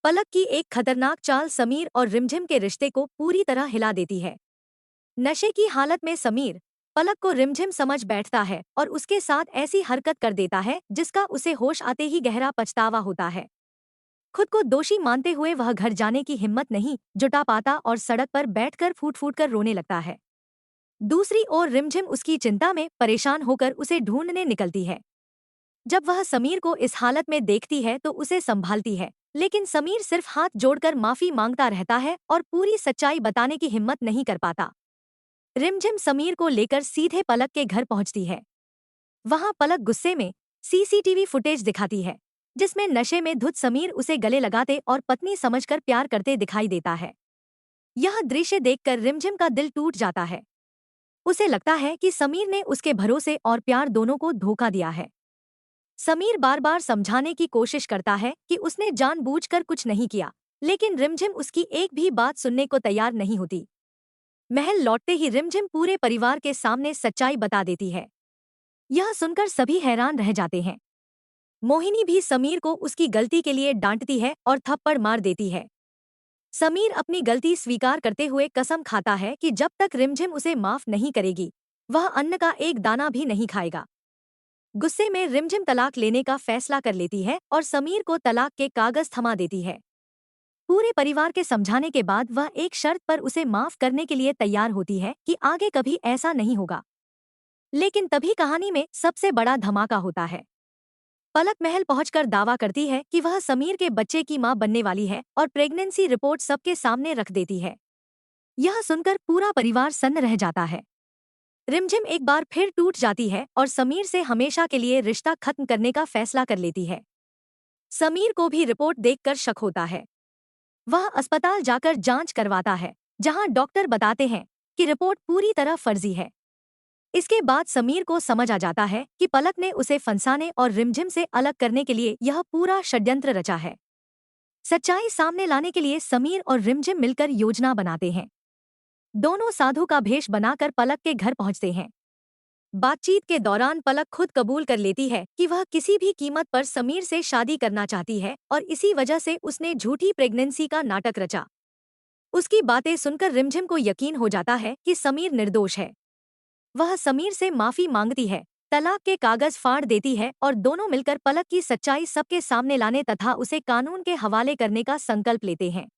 पलक की एक खतरनाक चाल समीर और रिमझिम के रिश्ते को पूरी तरह हिला देती है। नशे की हालत में समीर पलक को रिमझिम समझ बैठता है और उसके साथ ऐसी हरकत कर देता है जिसका उसे होश आते ही गहरा पछतावा होता है। खुद को दोषी मानते हुए वह घर जाने की हिम्मत नहीं जुटा पाता और सड़क पर बैठकर फूट फूट कर रोने लगता है। दूसरी ओर रिमझिम उसकी चिंता में परेशान होकर उसे ढूंढने निकलती है। जब वह समीर को इस हालत में देखती है तो उसे संभालती है, लेकिन समीर सिर्फ हाथ जोड़कर माफी मांगता रहता है और पूरी सच्चाई बताने की हिम्मत नहीं कर पाता। रिमझिम समीर को लेकर सीधे पलक के घर पहुंचती है। वहां पलक गुस्से में सीसीटीवी फुटेज दिखाती है, जिसमें नशे में धुत समीर उसे गले लगाते और पत्नी समझकर प्यार करते दिखाई देता है। यह दृश्य देखकर रिमझिम का दिल टूट जाता है। उसे लगता है कि समीर ने उसके भरोसे और प्यार दोनों को धोखा दिया है। समीर बार बार समझाने की कोशिश करता है कि उसने जानबूझकर कुछ नहीं किया, लेकिन रिमझिम उसकी एक भी बात सुनने को तैयार नहीं होती। महल लौटते ही रिमझिम पूरे परिवार के सामने सच्चाई बता देती है। यह सुनकर सभी हैरान रह जाते हैं। मोहिनी भी समीर को उसकी गलती के लिए डांटती है और थप्पड़ मार देती है। समीर अपनी गलती स्वीकार करते हुए कसम खाता है कि जब तक रिमझिम उसे माफ नहीं करेगी, वह अन्न का एक दाना भी नहीं खाएगा। गुस्से में रिमझिम तलाक लेने का फैसला कर लेती है और समीर को तलाक के कागज थमा देती है। पूरे परिवार के समझाने के बाद वह एक शर्त पर उसे माफ करने के लिए तैयार होती है कि आगे कभी ऐसा नहीं होगा। लेकिन तभी कहानी में सबसे बड़ा धमाका होता है। पलक महल पहुंचकर दावा करती है कि वह समीर के बच्चे की मां बनने वाली है और प्रेगनेंसी रिपोर्ट सबके सामने रख देती है। यह सुनकर पूरा परिवार सन्न रह जाता है। रिमझिम एक बार फिर टूट जाती है और समीर से हमेशा के लिए रिश्ता खत्म करने का फैसला कर लेती है। समीर को भी रिपोर्ट देखकर शक होता है। वह अस्पताल जाकर जांच करवाता है, जहां डॉक्टर बताते हैं कि रिपोर्ट पूरी तरह फर्जी है। इसके बाद समीर को समझ आ जाता है कि पलक ने उसे फंसाने और रिमझिम से अलग करने के लिए यह पूरा षड्यंत्र रचा है। सच्चाई सामने लाने के लिए समीर और रिमझिम मिलकर योजना बनाते हैं। दोनों साधु का भेष बनाकर पलक के घर पहुंचते हैं। बातचीत के दौरान पलक खुद कबूल कर लेती है कि वह किसी भी कीमत पर समीर से शादी करना चाहती है और इसी वजह से उसने झूठी प्रेगनेंसी का नाटक रचा। उसकी बातें सुनकर रिमझिम को यकीन हो जाता है कि समीर निर्दोष है। वह समीर से माफी मांगती है, तलाक के कागज फाड़ देती है और दोनों मिलकर पलक की सच्चाई सबके सामने लाने तथा उसे कानून के हवाले करने का संकल्प लेते हैं।